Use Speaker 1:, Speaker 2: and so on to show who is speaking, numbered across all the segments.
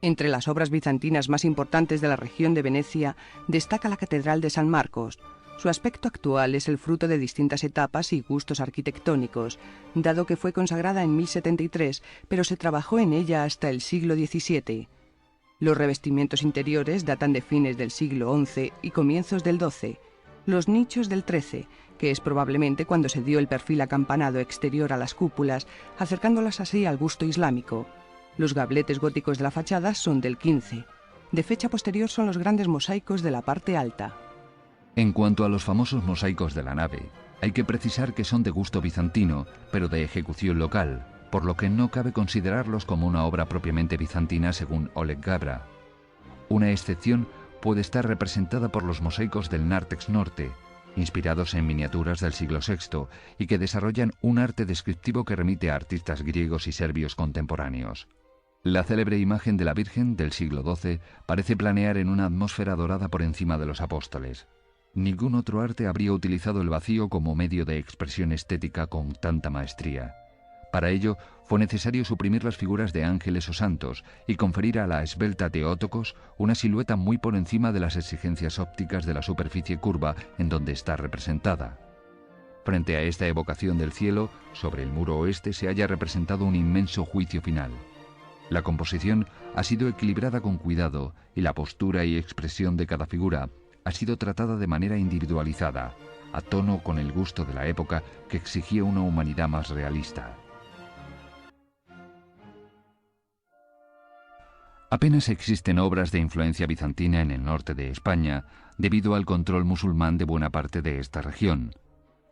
Speaker 1: Entre las obras bizantinas más importantes de la región de Venecia destaca la Catedral de San Marcos. Su aspecto actual es el fruto de distintas etapas y gustos arquitectónicos, dado que fue consagrada en 1073, pero se trabajó en ella hasta el siglo XVII. Los revestimientos interiores datan de fines del siglo XI y comienzos del XII. Los nichos del XIII, que es probablemente cuando se dio el perfil acampanado exterior a las cúpulas, acercándolas así al gusto islámico. Los gabletes góticos de la fachada son del XV. De fecha posterior son los grandes mosaicos de la parte alta.
Speaker 2: En cuanto a los famosos mosaicos de la nave, hay que precisar que son de gusto bizantino, pero de ejecución local, por lo que no cabe considerarlos como una obra propiamente bizantina según Oleg Gabra. Una excepción puede estar representada por los mosaicos del nártex norte, inspirados en miniaturas del siglo VI y que desarrollan un arte descriptivo que remite a artistas griegos y serbios contemporáneos. La célebre imagen de la Virgen del siglo XII parece planear en una atmósfera dorada por encima de los apóstoles. Ningún otro arte habría utilizado el vacío como medio de expresión estética con tanta maestría. Para ello, fue necesario suprimir las figuras de ángeles o santos y conferir a la esbelta Teótocos una silueta muy por encima de las exigencias ópticas de la superficie curva en donde está representada. Frente a esta evocación del cielo, sobre el muro oeste se halla representado un inmenso juicio final. La composición ha sido equilibrada con cuidado y la postura y expresión de cada figura ha sido tratada de manera individualizada, a tono con el gusto de la época que exigía una humanidad más realista. Apenas existen obras de influencia bizantina en el norte de España debido al control musulmán de buena parte de esta región.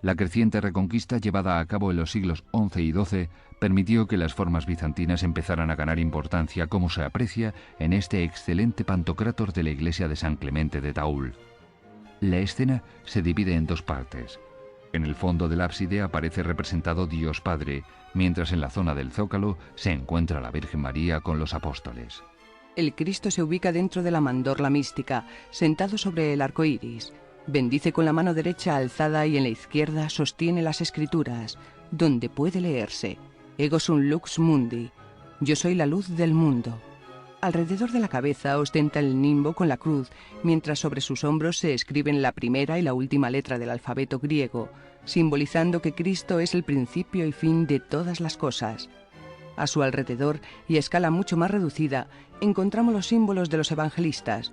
Speaker 2: La creciente reconquista llevada a cabo en los siglos XI y XII permitió que las formas bizantinas empezaran a ganar importancia, como se aprecia en este excelente pantocrátor de la iglesia de San Clemente de Taúl. La escena se divide en dos partes. En el fondo del ábside aparece representado Dios Padre, mientras en la zona del zócalo se encuentra la Virgen María con los apóstoles.
Speaker 1: El Cristo se ubica dentro de la mandorla mística, sentado sobre el arco iris. Bendice con la mano derecha alzada y en la izquierda sostiene las escrituras, donde puede leerse: Ego sum lux mundi, yo soy la luz del mundo. Alrededor de la cabeza ostenta el nimbo con la cruz, mientras sobre sus hombros se escriben la primera y la última letra del alfabeto griego, simbolizando que Cristo es el principio y fin de todas las cosas. A su alrededor, y a escala mucho más reducida, encontramos los símbolos de los evangelistas.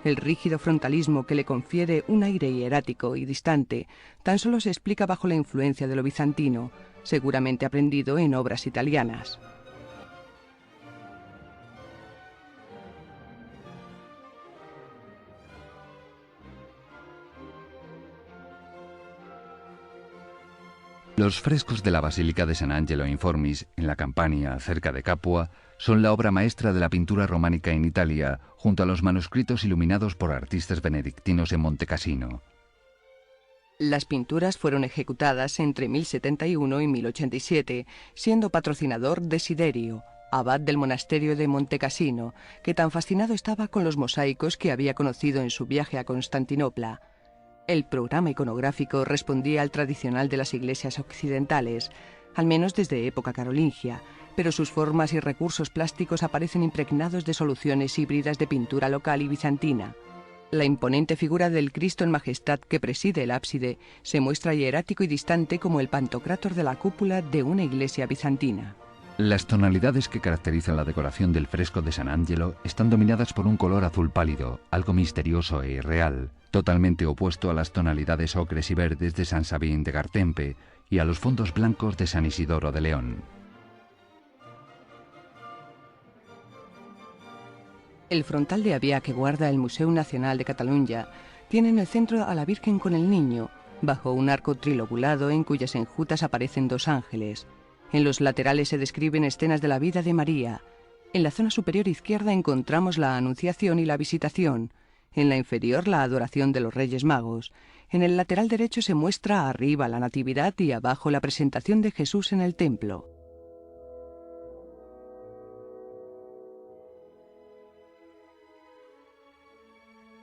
Speaker 1: El rígido frontalismo que le confiere un aire hierático y distante tan solo se explica bajo la influencia de lo bizantino, seguramente aprendido en obras italianas.
Speaker 2: Los frescos de la Basílica de San Angelo in Formis, en la Campania, cerca de Capua, son la obra maestra de la pintura románica en Italia, junto a los manuscritos iluminados por artistas benedictinos en Montecassino.
Speaker 1: Las pinturas fueron ejecutadas entre 1071 y 1087, siendo patrocinador Desiderio, abad del monasterio de Montecassino, que tan fascinado estaba con los mosaicos que había conocido en su viaje a Constantinopla. El programa iconográfico respondía al tradicional de las iglesias occidentales, al menos desde época carolingia, pero sus formas y recursos plásticos aparecen impregnados de soluciones híbridas de pintura local y bizantina. La imponente figura del Cristo en majestad que preside el ábside se muestra hierático y distante como el pantocrátor de la cúpula de una iglesia bizantina.
Speaker 2: Las tonalidades que caracterizan la decoración del fresco de San Angelo están dominadas por un color azul pálido, algo misterioso e irreal, totalmente opuesto a las tonalidades ocres y verdes de San Sabín de Gartempe y a los fondos blancos de San Isidoro de León.
Speaker 1: El frontal de Avià que guarda el Museu Nacional de Catalunya tiene en el centro a la Virgen con el Niño, bajo un arco trilobulado en cuyas enjutas aparecen dos ángeles. En los laterales se describen escenas de la vida de María. En la zona superior izquierda encontramos la Anunciación y la Visitación. En la inferior la adoración de los Reyes Magos. En el lateral derecho se muestra arriba la Natividad y abajo la presentación de Jesús en el templo.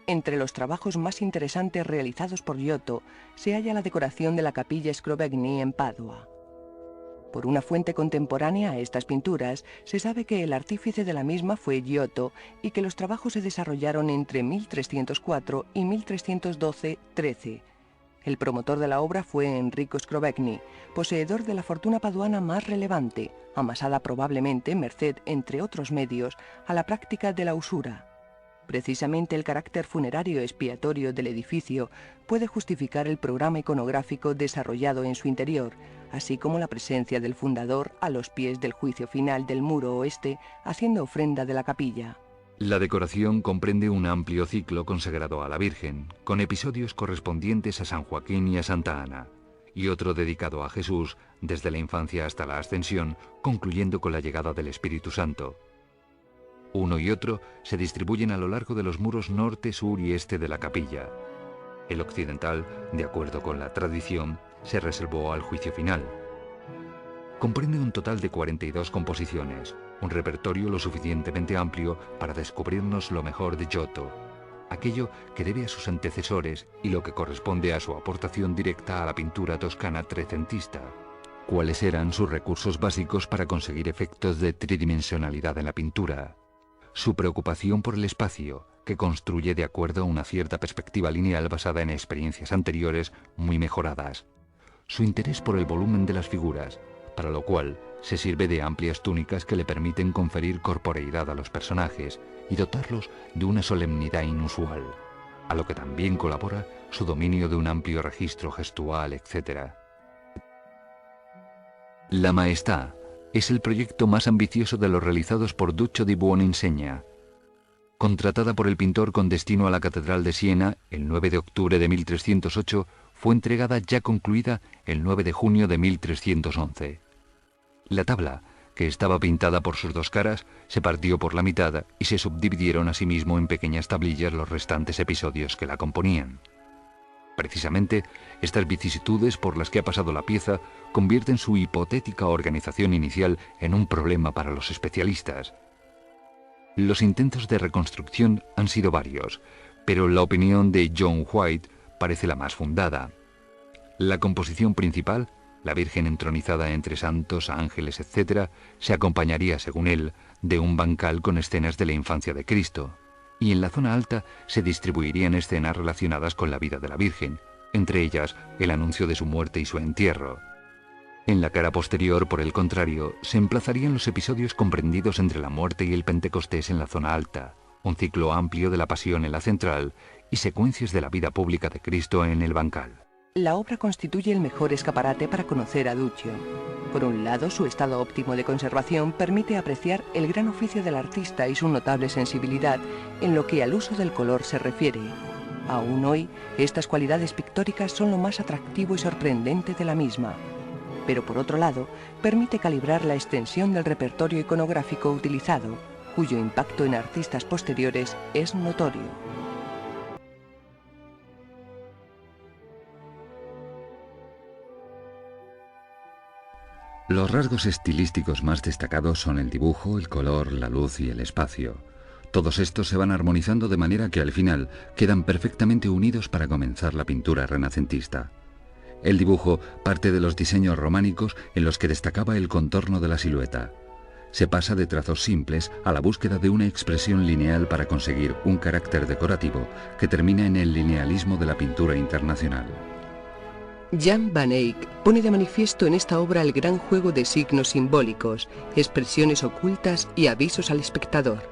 Speaker 1: Entre los trabajos más interesantes realizados por Giotto se halla la decoración de la capilla Scrovegni en Padua. Por una fuente contemporánea a estas pinturas, se sabe que el artífice de la misma fue Giotto y que los trabajos se desarrollaron entre 1304 y 1312-13. El promotor de la obra fue Enrico Scrovegni, poseedor de la fortuna paduana más relevante, amasada probablemente merced, entre otros medios, a la práctica de la usura. Precisamente el carácter funerario expiatorio del edificio puede justificar el programa iconográfico desarrollado en su interior, así como la presencia del fundador a los pies del juicio final del muro oeste, haciendo ofrenda de la capilla.
Speaker 2: La decoración comprende un amplio ciclo consagrado a la Virgen, con episodios correspondientes a San Joaquín y a Santa Ana, y otro dedicado a Jesús desde la infancia hasta la ascensión, concluyendo con la llegada del Espíritu Santo. Uno y otro se distribuyen a lo largo de los muros norte, sur y este de la capilla. El occidental, de acuerdo con la tradición, se reservó al juicio final. Comprende un total de 42 composiciones, un repertorio lo suficientemente amplio para descubrirnos lo mejor de Giotto, aquello que debe a sus antecesores y lo que corresponde a su aportación directa a la pintura toscana trecentista. ¿Cuáles eran sus recursos básicos para conseguir efectos de tridimensionalidad en la pintura? Su preocupación por el espacio, que construye de acuerdo a una cierta perspectiva lineal basada en experiencias anteriores muy mejoradas. Su interés por el volumen de las figuras, para lo cual se sirve de amplias túnicas que le permiten conferir corporeidad a los personajes y dotarlos de una solemnidad inusual, a lo que también colabora su dominio de un amplio registro gestual, etc. La Maestà es el proyecto más ambicioso de los realizados por Duccio di Buoninsegna. Contratada por el pintor con destino a la Catedral de Siena el 9 de octubre de 1308, fue entregada ya concluida el 9 de junio de 1311. La tabla, que estaba pintada por sus dos caras, se partió por la mitad y se subdividieron asimismo en pequeñas tablillas los restantes episodios que la componían. Precisamente, estas vicisitudes por las que ha pasado la pieza convierten su hipotética organización inicial en un problema para los especialistas. Los intentos de reconstrucción han sido varios, pero la opinión de John White parece la más fundada. La composición principal, la Virgen entronizada entre santos, ángeles, etc., se acompañaría, según él, de un bancal con escenas de la infancia de Cristo, y en la zona alta se distribuirían escenas relacionadas con la vida de la Virgen, entre ellas el anuncio de su muerte y su entierro. En la cara posterior, por el contrario, se emplazarían los episodios comprendidos entre la muerte y el Pentecostés en la zona alta, un ciclo amplio de la pasión en la central y secuencias de la vida pública de Cristo en el bancal.
Speaker 1: La obra constituye el mejor escaparate para conocer a Duccio. Por un lado, su estado óptimo de conservación permite apreciar el gran oficio del artista y su notable sensibilidad en lo que al uso del color se refiere. Aún hoy, estas cualidades pictóricas son lo más atractivo y sorprendente de la misma. Pero por otro lado, permite calibrar la extensión del repertorio iconográfico utilizado, cuyo impacto en artistas posteriores es notorio.
Speaker 2: Los rasgos estilísticos más destacados son el dibujo, el color, la luz y el espacio. Todos estos se van armonizando de manera que al final quedan perfectamente unidos para comenzar la pintura renacentista. El dibujo parte de los diseños románicos en los que destacaba el contorno de la silueta. Se pasa de trazos simples a la búsqueda de una expresión lineal para conseguir un carácter decorativo que termina en el linealismo de la pintura internacional.
Speaker 1: Jan van Eyck pone de manifiesto en esta obra el gran juego de signos simbólicos, expresiones ocultas y avisos al espectador.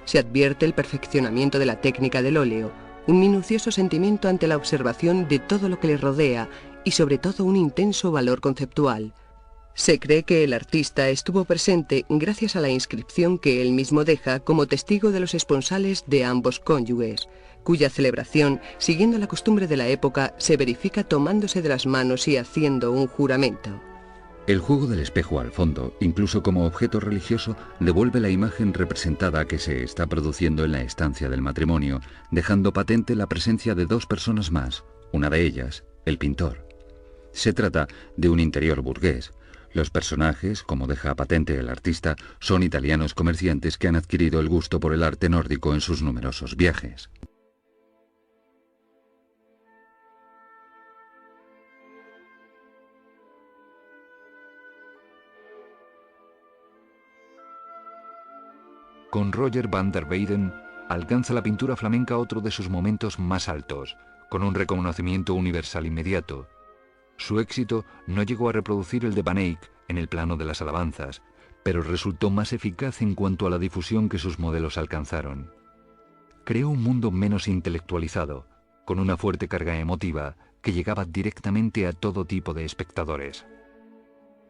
Speaker 1: Se advierte el perfeccionamiento de la técnica del óleo, un minucioso sentimiento ante la observación de todo lo que le rodea y sobre todo un intenso valor conceptual. Se cree que el artista estuvo presente gracias a la inscripción que él mismo deja como testigo de los esponsales de ambos cónyuges, cuya celebración, siguiendo la costumbre de la época, se verifica tomándose de las manos y haciendo un juramento.
Speaker 2: El juego del espejo al fondo, incluso como objeto religioso, devuelve la imagen representada que se está produciendo en la estancia del matrimonio, dejando patente la presencia de dos personas más, una de ellas, el pintor. Se trata de un interior burgués. Los personajes, como deja patente el artista, son italianos comerciantes que han adquirido el gusto por el arte nórdico en sus numerosos viajes. Con Roger van der Weyden alcanza la pintura flamenca otro de sus momentos más altos, con un reconocimiento universal inmediato. Su éxito no llegó a reproducir el de Van Eyck en el plano de las alabanzas, pero resultó más eficaz en cuanto a la difusión que sus modelos alcanzaron. Creó un mundo menos intelectualizado, con una fuerte carga emotiva que llegaba directamente a todo tipo de espectadores.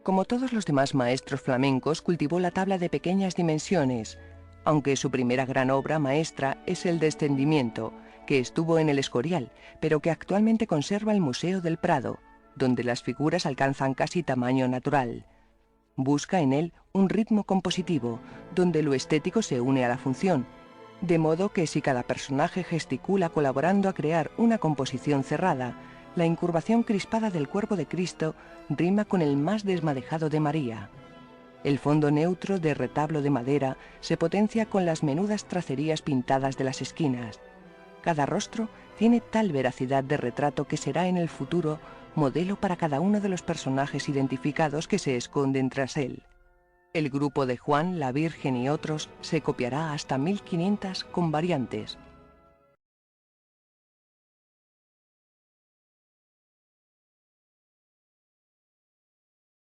Speaker 1: Como todos los demás maestros flamencos, cultivó la tabla de pequeñas dimensiones, aunque su primera gran obra maestra es el Descendimiento, que estuvo en el Escorial, pero que actualmente conserva el Museo del Prado, donde las figuras alcanzan casi tamaño natural. Busca en él un ritmo compositivo, donde lo estético se une a la función, de modo que si cada personaje gesticula colaborando a crear una composición cerrada, la incurvación crispada del cuerpo de Cristo rima con el más desmadejado de María. El fondo neutro de retablo de madera se potencia con las menudas tracerías pintadas de las esquinas. Cada rostro tiene tal veracidad de retrato que será en el futuro modelo para cada uno de los personajes identificados que se esconden tras él. El grupo de Juan, la Virgen y otros se copiará hasta 1500 con variantes.